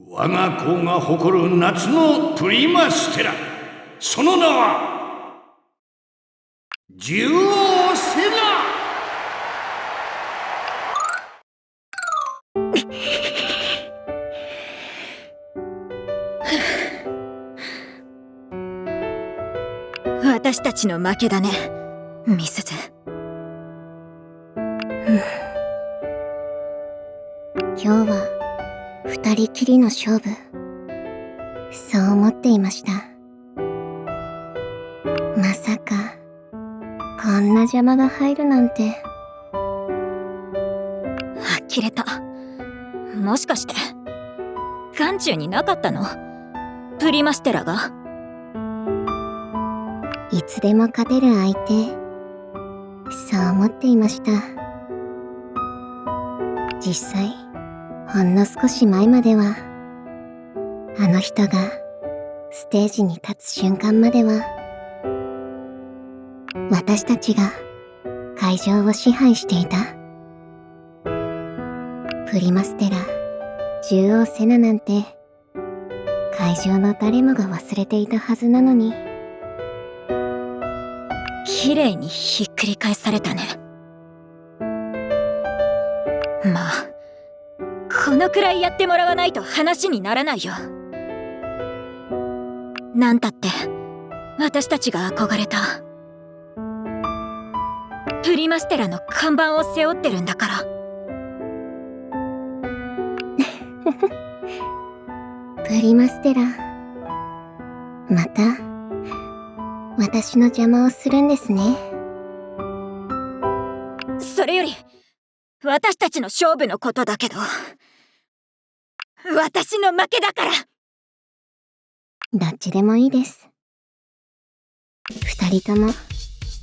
我が校が誇る夏のプリマステラ、その名は獣王セナ。私たちの負けだね、ミスズ。今日は二人きりの勝負、そう思っていました。まさかこんな邪魔が入るなんて。呆れた。もしかして眼中になかったの？プリマステラが。いつでも勝てる相手、そう思っていました。実際ほんの少し前までは、あの人がステージに立つ瞬間までは、私たちが会場を支配していた。プリマステラ、獣王セナなんて会場の誰もが忘れていたはずなのに。綺麗にひっくり返されたね。まあこのくらいやってもらわないと話にならないよ。なんたって私たちが憧れたプリマステラの看板を背負ってるんだから。プリマステラ、また私の邪魔をするんですね。それより私たちの勝負のことだけど、私の負けだから。どっちでもいいです。二人とも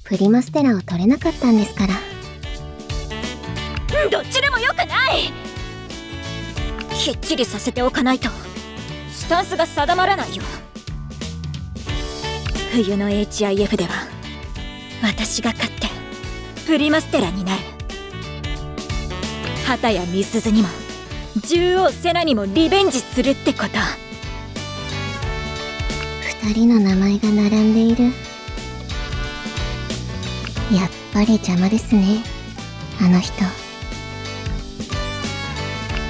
プリマステラを取れなかったんですから。どっちでもよくない。きっちりさせておかないとスタンスが定まらないよ。冬の HIF では私が勝ってプリマステラになる。畑や美鈴にも獣王セナにもリベンジするってこと。二人の名前が並んでいる。やっぱり邪魔ですね、あの人。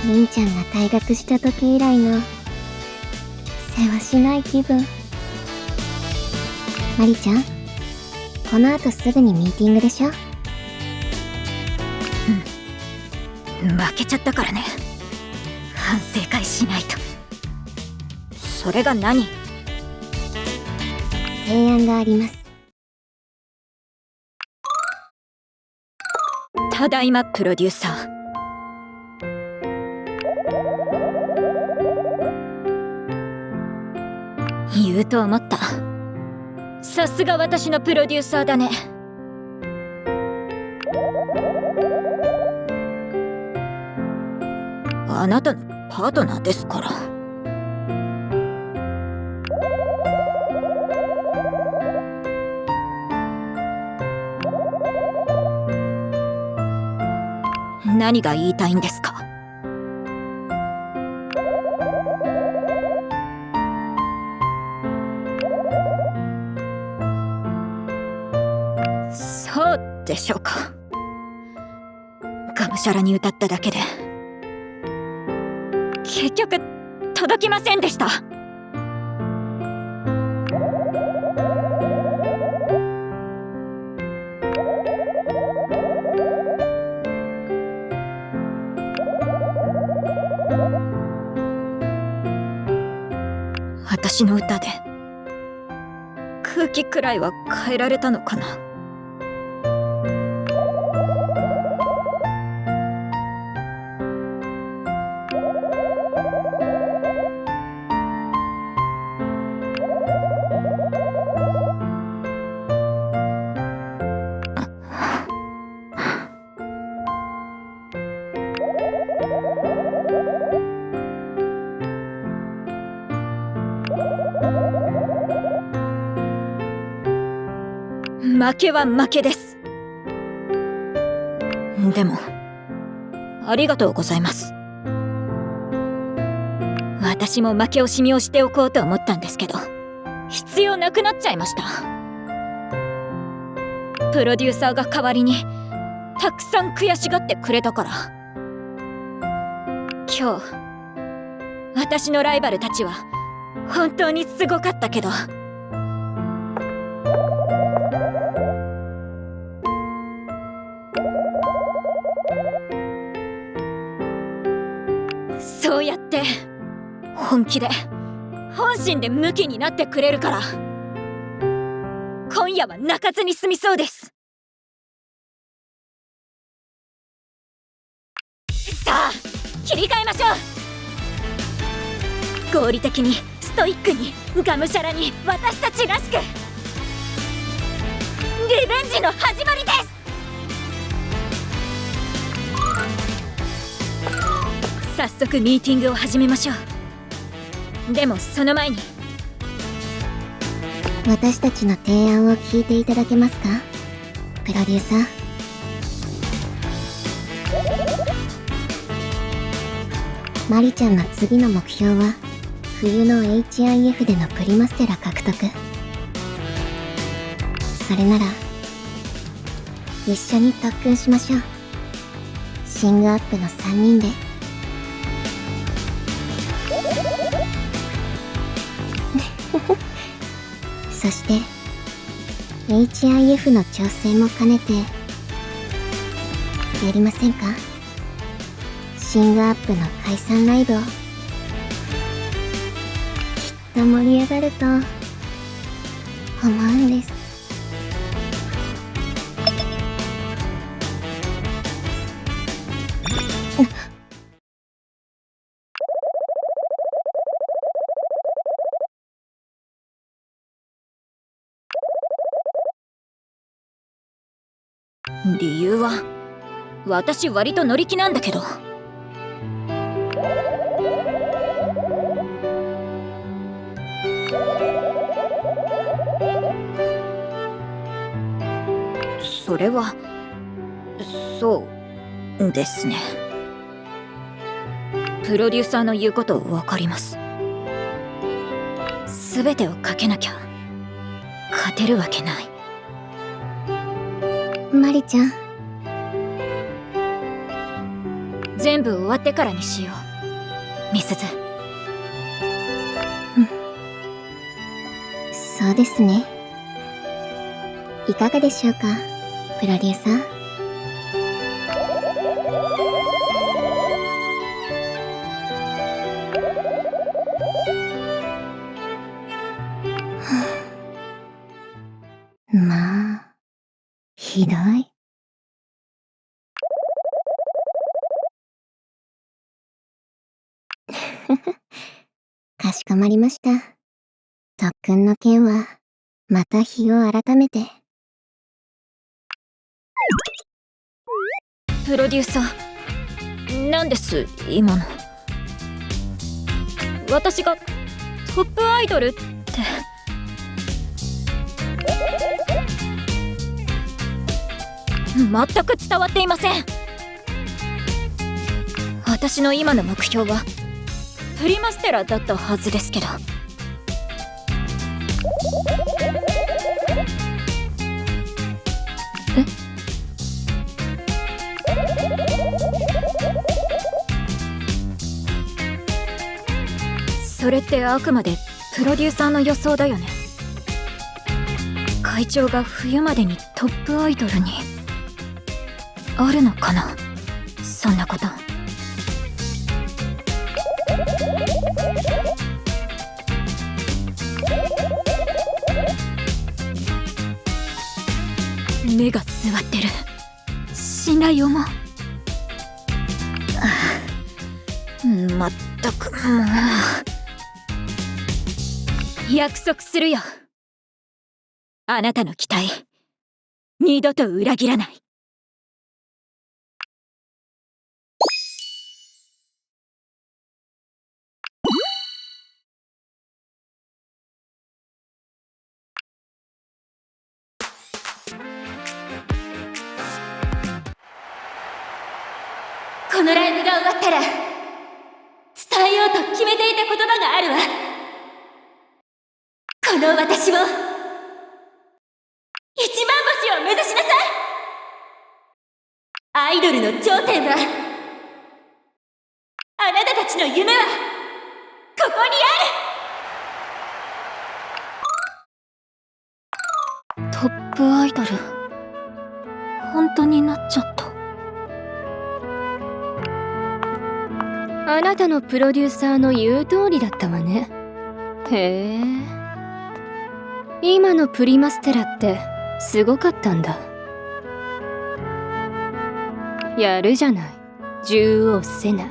りんちゃんが退学した時以来のせわしない気分。マリちゃん、この後すぐにミーティングでしょ？負けちゃったからね。反省会しないと。それが何？提案があります。ただいまプロデューサー。言うと思った。さすが私のプロデューサーだね。あなたのパートナーですから。何が言いたいんですか？そうでしょうか。がむしゃらに歌っただけで結局届きませんでした。私の歌で空気くらいは変えられたのかな。負けは負けです。でもありがとうございます。私私も負け惜しみをしておこうと思ったんですけど、必要なくなっちゃいました。プロデューサーが代わりにたくさん悔しがってくれたから。今日私のライバルたちは本当にすごかったけど、そうやって本気で本心でムキになってくれるから、今夜は泣かずに済みそうです。さあ切り替えましょう。合理的にストイックにがむしゃらに、私たちらしくリベンジの始まりです。早速ミーティングを始めましょう。でもその前に私たちの提案を聞いていただけますか、プロデューサー。マリちゃんの次の目標は冬の HIF でのプリマステラ獲得。それなら一緒に特訓しましょう。シングアップの3人で。そして HIF の調整も兼ねてやりませんか、シングアップの解散ライブを。きっと盛り上がると思うんです。理由は私割と乗り気なんだけど。それはそうですね。プロデューサーの言うこと分かります。全てをかけなきゃ勝てるわけない。マリちゃん、全部終わってからにしよう、みすず。そうですね。いかがでしょうか、プロデューサー。まあ、ひどい。かしこまりました。特訓の件はまた日を改めて。プロデューサー、なんです今の。私がトップアイドルって全く伝わっていません。私の今の目標はプリマステラだったはずですけど。え？それってあくまでプロデューサーの予想だよね。会長が冬までにトップアイドルにあるのかな、そんなこと。目が座ってる。信頼をも。まったくもう。約束するよ。あなたの期待、二度と裏切らない。このライブが終わったら伝えよようと決めていた言葉があるわ。この私を、一番星を目指しなさい。アイドルの頂点は、あなたたちの夢はここにある。トップアイドル、本当になっちゃった。あなたのプロデューサーの言う通りだったわね。へえ、今のプリマステラってすごかったんだ。やるじゃない、獣王セナ。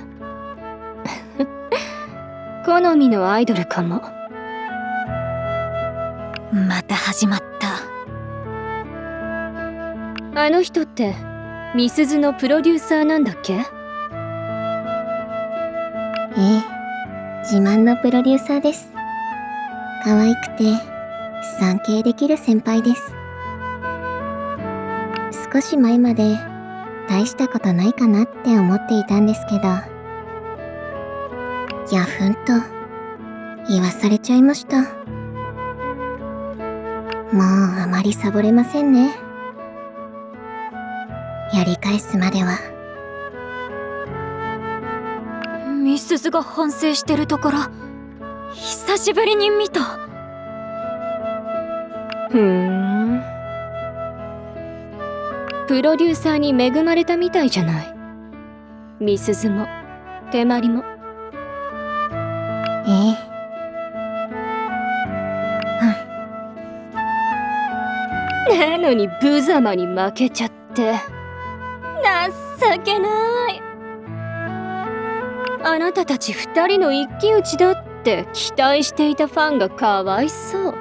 好みのアイドルかも。また始まった。あの人ってミスズのプロデューサーなんだっけ？ええ、自慢のプロデューサーです。可愛くて尊敬できる先輩です。少し前まで大したことないかなって思っていたんですけど、ギャフンと言わされちゃいました。もうあまりサボれませんね。やり返すまでは。ミスズが反省してるところ、久しぶりに見た。プロデューサーに恵まれたみたいじゃない。ミスズも手まりも。えなのに無様に負けちゃって、情けない。あなたたち二人の一騎打ちだって期待していたファンがかわいそう。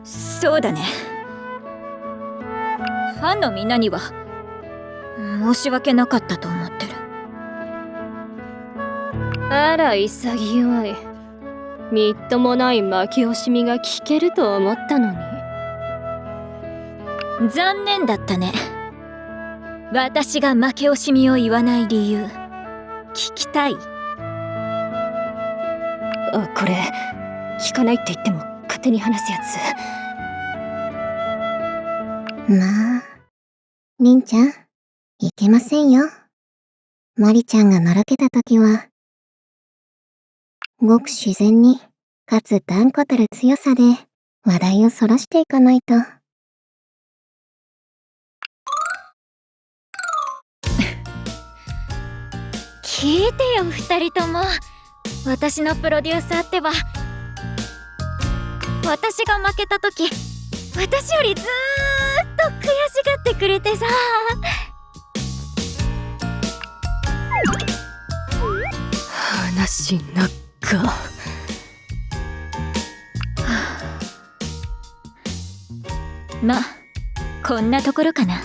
そうだね。ファンのみんなには申し訳なかったと思ってる。あら潔い。みっともない負け惜しみが聞けると思ったのに。残念だったね。私が負け惜しみを言わない理由、聞きたい？これ聞かないって言っても勝手に話すやつ。まあ、りんちゃん、いけませんよ。マリちゃんがのろけたときは、ごく自然に、かつ断固たる強さで話題をそらしていかないと。聞いてよ二人とも。私のプロデューサーってば、私が負けた時、私よりずーっと悔しがってくれてさ。話なっか。まあこんなところかな。ね、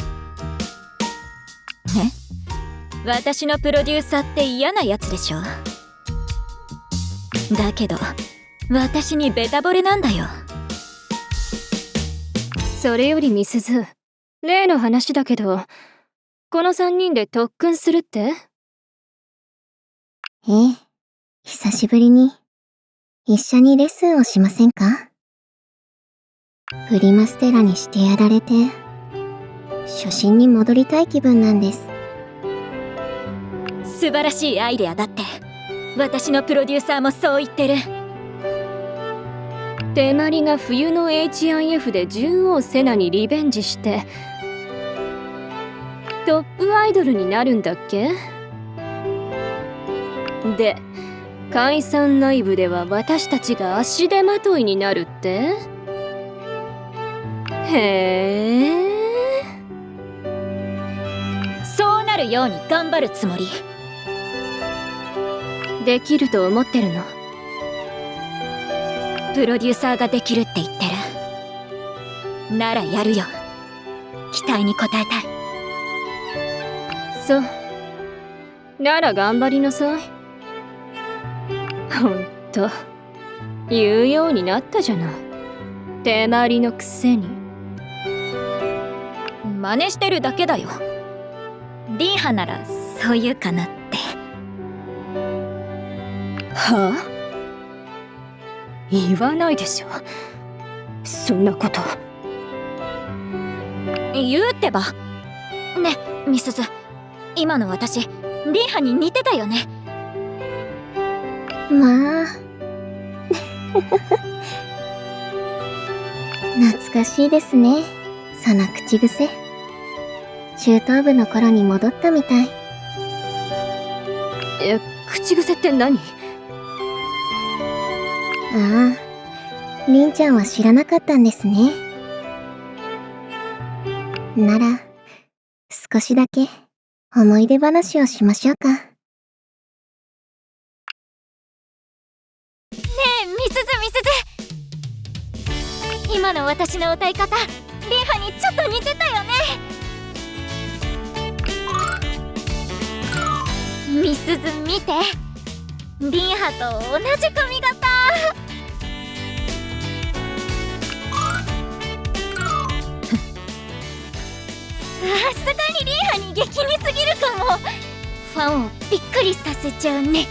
私のプロデューサーって嫌なやつでしょ。だけど私にベタ惚れなんだよ。それよりミスズ、例の話だけど、この3人で特訓するって？ええ、久しぶりに一緒にレッスンをしませんか？プリマステラにしてやられて初心に戻りたい気分なんです。素晴らしいアイデアだって。私のプロデューサーもそう言ってる。手まりが冬の HIF で獣王セナにリベンジしてトップアイドルになるんだっけ？で、解散ライブでは私たちが足手まといになるって？へえ。そうなるように頑張るつもり。できると思ってるの？プロデューサーができるって言ってるならやるよ。期待に応えたい。そうなら頑張りなさい。ほんと言うようになったじゃない、手まりのくせに。真似してるだけだよ。リンハならそう言うかなって。はあ？言わないでしょ、そんなこと。言うってば。ね、ミスズ、今の私リンハに似てたよね。まあ懐かしいですね、その口癖。中等部の頃に戻ったみたい。口癖って何？ああ、りんちゃんは知らなかったんですね。なら、少しだけ思い出話をしましょうか。ねえ、ミスズ。今の私の歌い方、リンハにちょっと似てたよね。ミスズ見て、リンハと同じ髪型。さすがにリンハに激似すぎるかも。ファンをびっくりさせちゃうね。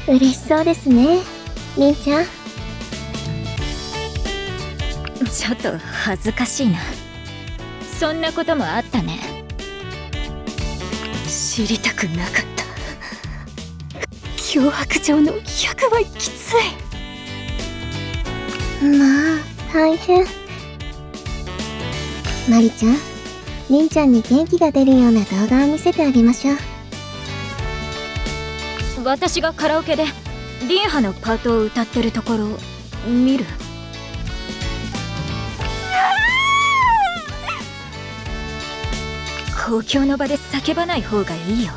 嬉しそうですね、りんちゃん。ちょっと恥ずかしいな。そんなこともあったね。知りたくなかった。脅迫状の100倍きつい。まあ、大変。マリちゃん、りんちゃんに元気が出るような動画を見せてあげましょう。私がカラオケでリンハのパートを歌ってるところを見る？公共の場で叫ばない方がいいよ。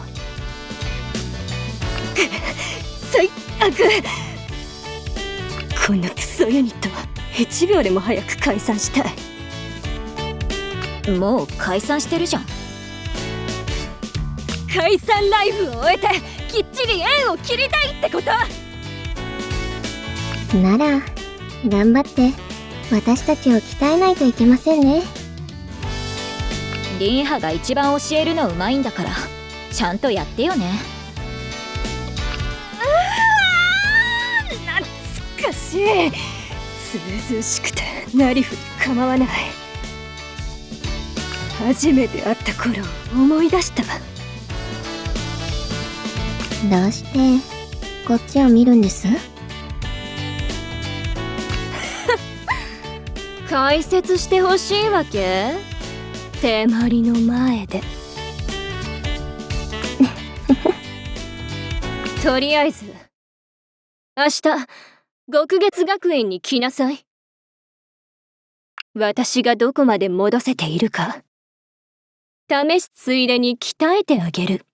最悪。こんなクソユニット1秒でも早く解散したい。もう解散してるじゃん。解散ライブを終えてきっちり縁を切りたいってこと？なら、頑張って私たちを鍛えないといけませんね。リンハが一番教えるのうまいんだから、ちゃんとやってよね。懐かしい。ずうずうしくてなりふり構わない。初めて会った頃を思い出した。どうしてこっちを見るんです？解説してほしいわけ？手まりの前で。とりあえず明日極月学園に来なさい。私がどこまで戻せているか試すついでに鍛えてあげる。